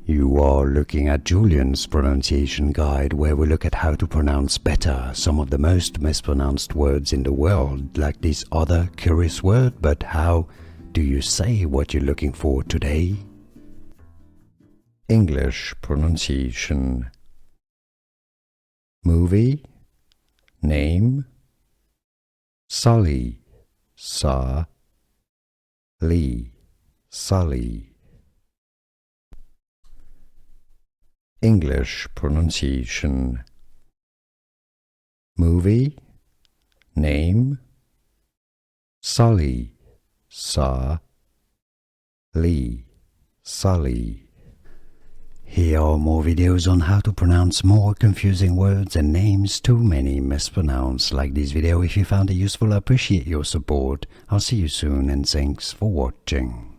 You are looking at Julian's pronunciation guide, where we look at how to pronounce better some of the most mispronounced words in the world, like this other curious word. But how do you say what you're looking for today? English pronunciation. Movie, name, Sully, Sully, Sully. English pronunciation. Movie, name, Sully, Sully, Sully. Here are more videos on how to pronounce more confusing words and names too many mispronounced. Like this video if you found it useful. I appreciate your support. I'll see you soon and thanks for watching.